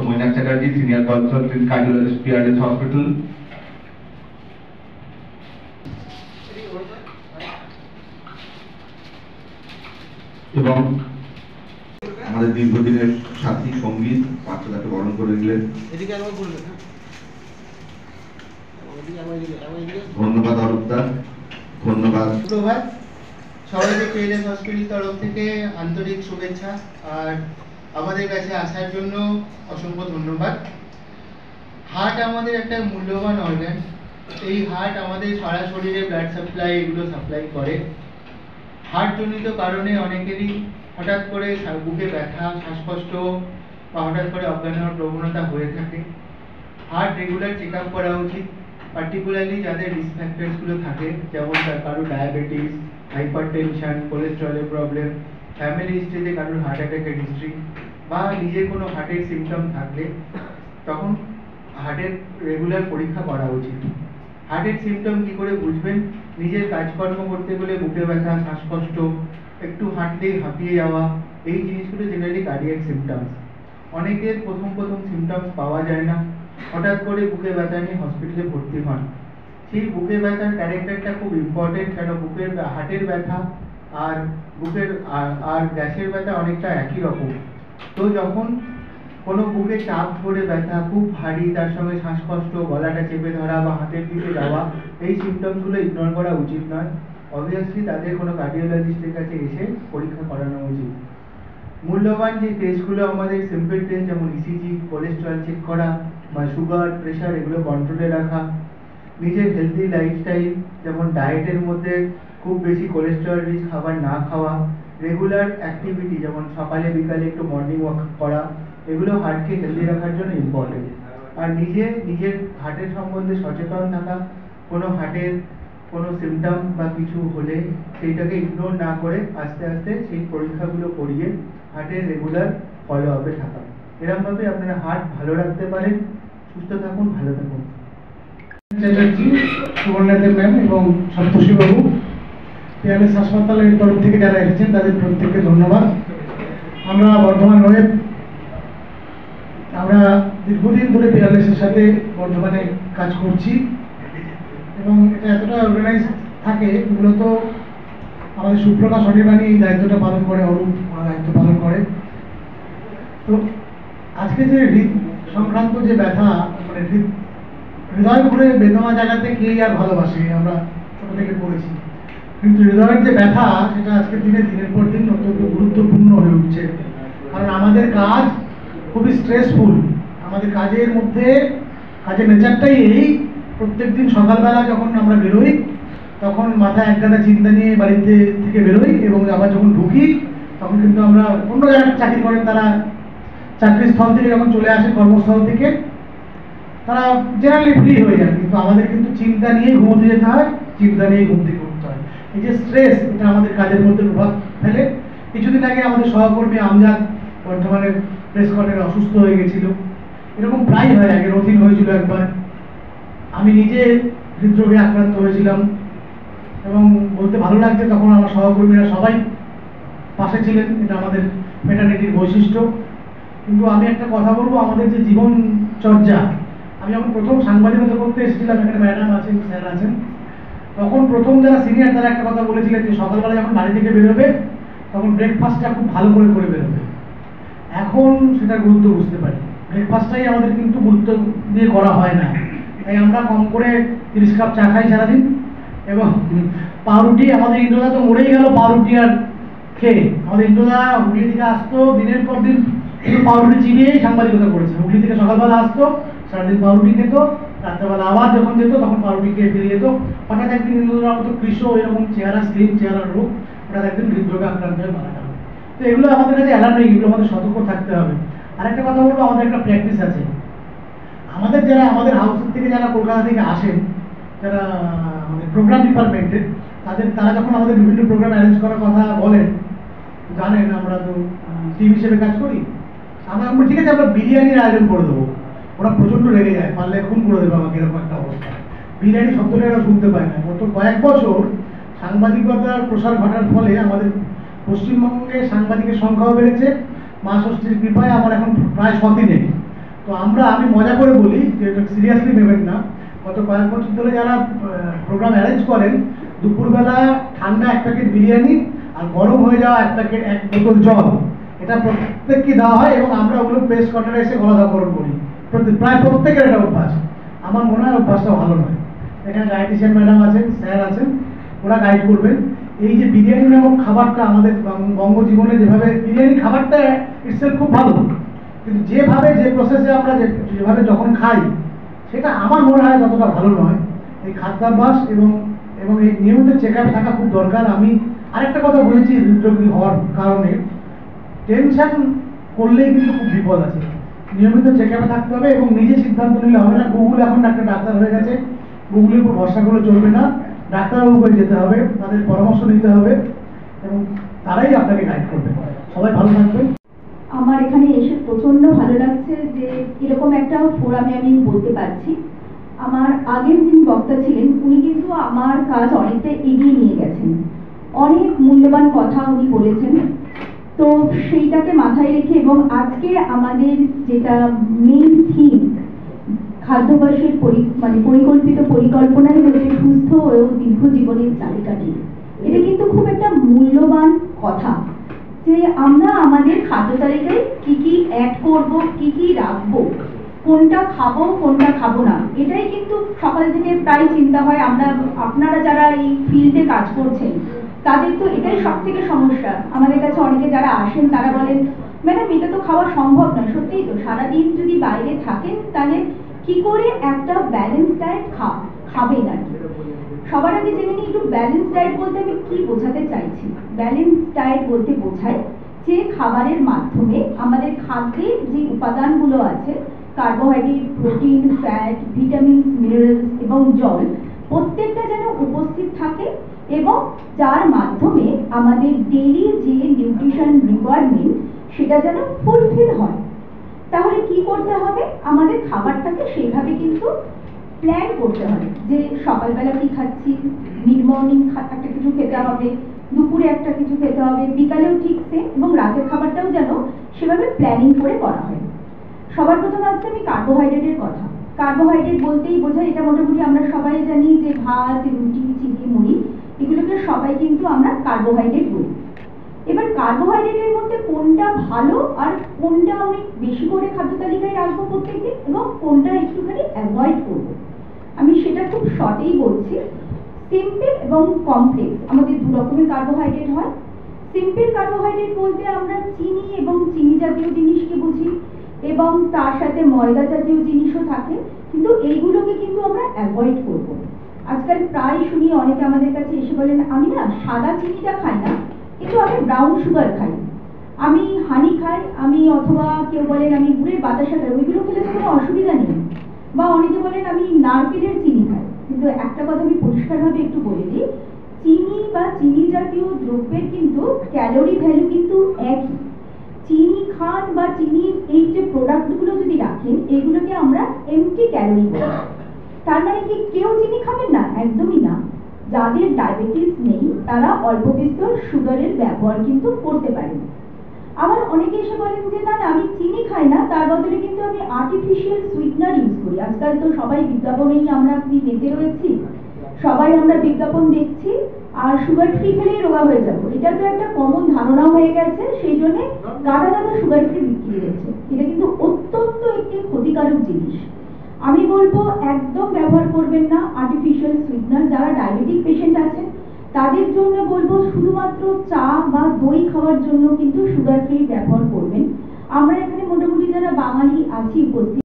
Mainak Chatterjee, senior consultant cardiologist, PRS hospital. এবং আমাদের দীর্ঘদিনের সাথী সঙ্গীত বাচ্চাটাকে বরণ করে দিলেন। ধন্যবাদ অরূপদা, ধন্যবাদ। সবাইকে পিআরএস হসপিটাল তরফ থেকে আন্তরিক শুভেচ্ছা আর আমাদের কাছে আসার জন্য অসংখ্য ধন্যবাদ। হার্ট আমাদের একটা মূল্যবান অর্গান। এই হার্ট আমাদের সারা শরীরে ব্লাড সাপ্লাই এগুলো সাপ্লাই করে। হার্টজনিত কারণে অনেকেরই হঠাৎ করে বুকে ব্যথা, শ্বাসকষ্ট বা হঠাৎ করে অজ্ঞান হওয়ার প্রবণতা হয়ে থাকে। হার্ট রেগুলার চেক আপ করা উচিত, পার্টিকুলারলি যাদের রিস্ক ফ্যাক্টরসগুলো থাকে, যেমন কারো ডায়াবেটিস, হাইপার টেনশন, কোলেস্টেরলের প্রবলেম, ফ্যামিলি হিস্ট্রিতে কারোর হার্ট অ্যাটাকের হিস্ট্রি বা নিজের কোনো হার্টের সিমটম থাকলে তখন হার্টের রেগুলার পরীক্ষা করা উচিত। হার্টের সিমটম কী করে বুঝবেন? নিজের কাজকর্ম করতে গেলে বুকে ব্যথা, শ্বাসকষ্ট, একটু হাঁটলেই হাঁপিয়ে যাওয়া, এই জিনিসগুলো জেনারেলি কার্ডিয়াক সিমটমস। অনেকের প্রথম সিমটমস পাওয়া যায় না, হঠাৎ করে বুকে ব্যথা নিয়ে হসপিটালে ভর্তি হন। সেই বুকে ব্যথার ক্যারেক্টারটা খুব ইম্পর্টেন্ট, কেন বুকের হার্টের ব্যথা আর বুকের আর গ্যাসের ব্যথা অনেকটা একই রকম। তো যখন কোনো বুকে চাপ ধরে ব্যথা খুব ভারী, তার সঙ্গে শ্বাসকষ্ট, গলাটা চেপে ধরা বা হাতের দিকে যাওয়া, এই সিমটমসগুলো ইগনোর করা উচিত নয়। অবভিয়াসলি তাদের কোনো কার্ডিওলজিস্টের কাছে এসে পরীক্ষা করানো উচিত। মূল্যবান যে টেস্টগুলো আমাদের সিম্পল টেস্ট, যেমন ইসিজি, কোলেস্টেরল চেক করা বা সুগার, প্রেশার, এগুলো কন্ট্রোলে রাখা। নিজের হেলদি লাইফস্টাইল, যেমন ডায়েটের মধ্যে খুব বেশি কোলেস্টেরল রিচ খাবার না খাওয়া, রেগুলার অ্যাক্টিভিটি যেমন সকালে বিকালে একটু মর্নিং ওয়াক করা, এগুলো হার্টকে হেলদি রাখার জন্য ইম্পর্টেন্ট। আর নিজের হার্টের সম্বন্ধে সচেতন থাকা, কোনো হার্টের কোনো সিমটম বা কিছু হলে সেইটাকে ইগনোর না করে আস্তে আস্তে সেই পরীক্ষাগুলো করিয়ে হার্টের রেগুলার ফলো আপে থাকা। এরকমভাবে আপনারা হার্ট ভালো রাখতে পারেন। সুস্থ থাকুন, ভালো থাকুন। চ্যাটার্জি, সুবর্ণাদেব ম্যাম এবং সন্তোষী বাবু, পিআরএস হাসপাতালের তরফ থেকে যারা এসেছেন তাদের প্রত্যেককে ধন্যবাদ। আমরা বর্ধমান ওয়েব, আমরা দীর্ঘদিন ধরে পিআরএসের সাথে বর্ধমানে কাজ করছি এবং এটা এতটা অর্গানাইজ থাকে। মূলত আমাদের সুপ্রকাশ অনির্বাণী এই দায়িত্বটা পালন করে, অরূপ দায়িত্ব পালন করে। তো আজকে যে হৃদ সংক্রান্ত যে ব্যথা, মানে হৃদয় ঘুরে বেদনা জায়গাতে কেই আর ভালোবাসে, আমরা ছোট থেকে পড়েছি, কিন্তু হৃদয়ের যে ব্যথা সেটা আজকের দিনে দিনের পর দিন অত্যন্ত গুরুত্বপূর্ণ হয়ে উঠছে। কারণ আমাদের কাজ খুবই স্ট্রেসফুল। আমাদের কাজের মধ্যে কাজের নেচারটাই এই, প্রত্যেক দিন সকালবেলা যখন আমরা বেরোই তখন মাথায় একগাদা চিন্তা নিয়ে বাড়িতে থেকে বেরোই এবং আবার যখন ঢুকি তখন কিন্তু আমরা অন্য জায়গায় চাকরি করেন তারা চাকরির স্থল থেকে যখন চলে আসে কর্মস্থল থেকে তারা জেনারেলি ফ্রি হয়ে যান, কিন্তু আমাদের কিন্তু চিন্তা নিয়েই ঘুমোতে যেতে হয়, চিন্তা নিয়েই ঘুম থেকে উঠতে হয়। এই যে স্ট্রেস, এটা আমাদের কাজের মধ্যে প্রভাব ফেলে। কিছুদিন আগে আমাদের সহকর্মী আমজাদ বর্ধমানের প্রেস কর্নারে অসুস্থ হয়ে গেছিল। এরকম প্রায় হয়, আগে রথিন হয়েছিল একবার, আমি নিজে হৃদরোগে আক্রান্ত হয়েছিলাম এবং বলতে ভালো লাগছে তখন আমার সহকর্মীরা সবাই পাশে ছিলেন। এটা আমাদের ফ্রেটার্নিটির বৈশিষ্ট্য। কিন্তু আমি একটা কথা বলবো, আমাদের যে জীবন চর্যা, আমি যখন প্রথম সাংবাদিকতা করতে এসেছিলাম, এখানে ম্যাডাম আছেন, স্যার আছেন, তখন প্রথম যারা সিনিয়র তারা একটা কথা বলেছিলেন যে সকালবেলা যখন বাড়ি থেকে বেরোবে তখন ব্রেকফাস্টটা খুব ভালো করে করে বেরোবে। এখন সেটা গুরুত্ব বুঝতে পারি। ব্রেকফাস্টটাই আমাদের কিন্তু গুরুত্ব দিয়ে করা হয় না, তাই আমরা কম করে 30 কাপ চা খাই সারাদিন এবং পাউরুটি। আমাদের ইন্দ্রদা তো মরেই গেল পাউরুটি আর খেয়ে। আমাদের ইন্দ্রদা হুগলি থেকে আসতো, দিনের পর দিন শুধু পাউরুটি চিনিয়েই সাংবাদিকতা করেছে। হুগলি থেকে সকালবেলা আসতো, সারাদিন পাউরুটি খেত, রাত্রেবেলা আবার যখন যেত তখন পাউরুটি খেয়ে ফিরে যেত। হঠাৎ একদিন ইন্দ্রদার মতো কৃষ, এরকম চেহারা, স্লিম চেহারার রোগ, হঠাৎ একদিন হৃদরোগে আক্রান্ত হয়ে মারা গেল। তো এগুলো আমাদের কাছে অ্যালার্মিং, এগুলো আমাদের সতর্ক থাকতে হবে। আরেকটা কথা বলবো, আমাদের একটা প্র্যাকটিস আছে। আমাদের যারা আমাদের হাউসের থেকে যারা কলকাতা থেকে আসেন, যারা আমাদের প্রোগ্রাম ডিপার্টমেন্টের, তারা যখন আমাদের বিভিন্ন প্রোগ্রাম অ্যারেঞ্জ করার কথা বলেন, জানেন আমরা তো টিম হিসেবে কাজ করি, আমরা ঠিক আছে আমরা বিরিয়ানির আয়োজন করে দেবো। ওরা প্রচণ্ড রেগে যায়, পারলে খুন করে দেবে আমাকে, এরকম একটা অবস্থা। বিরিয়ানি শব্দটা এরা শুনতে পায় না। গত কয়েক বছর সাংবাদিকতার প্রসার ঘটার ফলে আমাদের পশ্চিমবঙ্গে সাংবাদিকের সংখ্যাও বেড়েছে। মা ষষ্ঠীর কৃপায় আমার এখন প্রায় 100 দিনে তো আমি মজা করে বলি যে এটা সিরিয়াসলি নেবেন না, গত কয়েক বছর ধরে যারা প্রোগ্রাম অ্যারেঞ্জ করেন, দুপুরবেলা ঠান্ডা 1 প্যাকেট বিরিয়ানি আর গরম হয়ে যাওয়া 1 বোতল জল, এটা প্রত্যেককে দেওয়া হয় এবং আমরা ওগুলো প্রেস কোয়ার্টারে এসে গলাধঃকরণ করি। প্রায় প্রত্যেকের এটা অভ্যাস। আমার মনে হয় অভ্যাসটা ভালো নয়। এখানে ডায়েটিশিয়ান ম্যাডাম আছেন, স্যার আছেন, ওরা গাইড করবেন। এই যে বিরিয়ানি নামক খাবারটা আমাদের বঙ্গজীবনে, যেভাবে বিরিয়ানি খাবারটা ইটসেলফ খুব ভালো, কিন্তু যেভাবে যে প্রসেসে আমরা যেভাবে যখন খাই, সেটা আমার মনে হয় ততটা ভালো নয়। এই খাদ্যাভ্যাস এবং এই নিয়মিত চেক আপে থাকা খুব দরকার। আমি আরেকটা কথা বলেছি, হৃদরোগী হওয়ার কারণে টেনশন করলেই কিন্তু খুব বিপদ আছে। নিয়মিত চেক আপে থাকতে হবে এবং নিজে সিদ্ধান্ত নিলে হবে না। গুগল এখন একটা ডাক্তার হয়ে গেছে, গুগলের উপর ভরসা করলে চলবে না, ডাক্তারবাবুকে যেতে হবে, তাদের পরামর্শ নিতে হবে এবং তারাই আপনাকে গাইড করবে। সবাই ভালো থাকবেন। আমার এখানে এসে প্রচন্ড ভালো লাগছে যে এরকম একটা ফোরামে আমি বলতে পারছি। আমার আগের যিনি বক্তা ছিলেন উনি কিন্তু আমার কাজ অনেকটা এগিয়ে নিয়ে গেছেন, অনেক মূল্যবান কথা উনি বলেছেন। তো সেইটাকে মাথায় রেখে এবং আজকে আমাদের যেটা মেইন থিম খাদ্যাভ্যাসের পরিকল্পিত পরিকল্পনাই হচ্ছে সুস্থ ও দীর্ঘ জীবনের চাবিকাঠি। এটা কিন্তু খুব একটা মূল্যবান কথা যে আমরা আমাদের খাদ্য তালিকায় কি কি অ্যাড করব, কি কি রাখবো, কোনটা খাবো কোনটা খাবো না, এটাই কিন্তু সকাল থেকে প্রায় চিন্তা হয়। আপনারা যারা এই ফিল্ডে কাজ করছেন তাদের তো এটাই সব থেকে সমস্যা। আমাদের কাছে অনেকে যারা আসেন তারা বলেন, ম্যাডাম এটা তো খাওয়া সম্ভব নয়। সত্যিই তো, সারাদিন যদি বাইরে থাকেন তাহলে কি করে একটা ব্যালেন্স ডায়েট খাবেন আর কি। সবার আগে জেনে নিই একটু ব্যালেন্স ডায়েট বলতে আমি কি বোঝাতে চাইছি। ব্যালেন্স ডায়েট বলতে বোঝায় যে খাবারের মাধ্যমে আমাদের খাদ্যে যে উপাদানগুলো আছে, carbohydrate, protein, fat, vitamins, minerals এবং জল, প্রত্যেকটা যেন উপস্থিত থাকে এবং যার মাধ্যমে আমাদের ডেইলি যে নিউট্রিশন রিকোয়ারমেন্ট সেটা যেন ফুলফিল হয়। তাহলে কি করতে হবে, আমাদের খাবারটাকে সেইভাবে কিন্তু প্ল্যান করতে হবে যে সকালবেলা কি খাচ্ছি, মিড মর্নিং একটা কিছু খেতে হবে, দুপুরে একটা কিছু খেতে হবে, বিকালেও ঠিক সেম, এবং রাতের খাবারটাও যেন সেভাবে প্ল্যানিং করে করা হয়। সবার প্রথম আসছে আমি কার্বোহাইড্রেটের কথা। কার্বোহাইড্রেট বলতেই বোঝায়, এটা মোটামুটি আমরা সবাই জানি যে ভাত, রুটি, চিনি, মুড়ি, এগুলোকে সবাই কিন্তু আমরা কার্বোহাইড্রেট বলি। এবার কার্বোহাইড্রেটের মধ্যে কোনটা ভালো আর কোনটা অনেক বেশি করে খাদ্য তালিকায় রাখবো প্রত্যেকদিন এবং কোনটা একটুখানি অ্যাভয়েড করবো, আমি সেটা খুব শর্টেই বলছি। সিম্পল এবং কমপ্লেক্স আমাদের দু রকমের কার্বোহাইড্রেট হয়। সিম্পল কার্বোহাইড্রেট বলতে আমরা চিনি এবং চিনি জাতীয় জিনিসকে বুঝি এবং তার সাথে ময়দা জাতীয় জিনিসও থাকে, কিন্তু এইগুলোকে কিন্তু আমরা অ্যাভয়েড করব। আজকাল প্রায় শুনি অনেকে আমাদের কাছে এসে বলেন, আমি না সাদা চিনিটা খাই না, কিন্তু আমি ব্রাউন সুগার খাই, আমি হানি খাই, আমি অথবা কেউ বলেন আমি গুড়ের বাতাসা খাই, ওইগুলো খেলে কোনো অসুবিধা নেই। বা অনেকে বলেন আমি নারকেলের চিনি খাই। কিন্তু একটা কথা আমি পরিষ্কারভাবে একটু বলে দিই, চিনি বা চিনি জাতীয় দ্রব্যের কিন্তু ক্যালোরি ভ্যালু কিন্তু একই। চিনি খান বা চিনির এই যে প্রোডাক্টগুলো যদি রাখেন, এগুলোকে আমরা এমটি ক্যালোরি বলি। তার মানে কি কেউ চিনি খাবেন না? একদমই না। যাদের ডায়াবেটিস নেই তারা অল্প বিস্তর সুগারের ব্যবহার কিন্তু করতে পারেন। আবার অনেকে এসে বলেন যে না না আমি চিনি খাই না, তার বদলে কিন্তু আমি আর্টিফিশিয়াল সুইটনার ইউজ করি। আজকাল তো সবাই বিজ্ঞাপনেই আমরা মেতে রয়েছি, সবাই আমরা বিজ্ঞাপন দেখছি আর সুগার ফ্রি খেলেই রোগা হয়ে যাবো, এটা তো একটা কমন ধারণা হয়ে গেছে। সেই জন্য গাদা গাদা সুগার ফ্রি বিক্রি হচ্ছে। এটা কিন্তু অত্যন্ত একটি ক্ষতিকারক জিনিস। আমি বলবো একদম ব্যবহার করবেন না আর্টিফিশিয়াল সুইটনার। যারা ডায়াবেটিক পেশেন্ট আছেন তাদের জন্য বলবো শুধুমাত্র চা বা দই খাওয়ার জন্য কিন্তু সুগার ফ্রি ব্যবহার করবেন। আমরা এখানে মোটামুটি যারা বাঙালি আছি উপস্থিত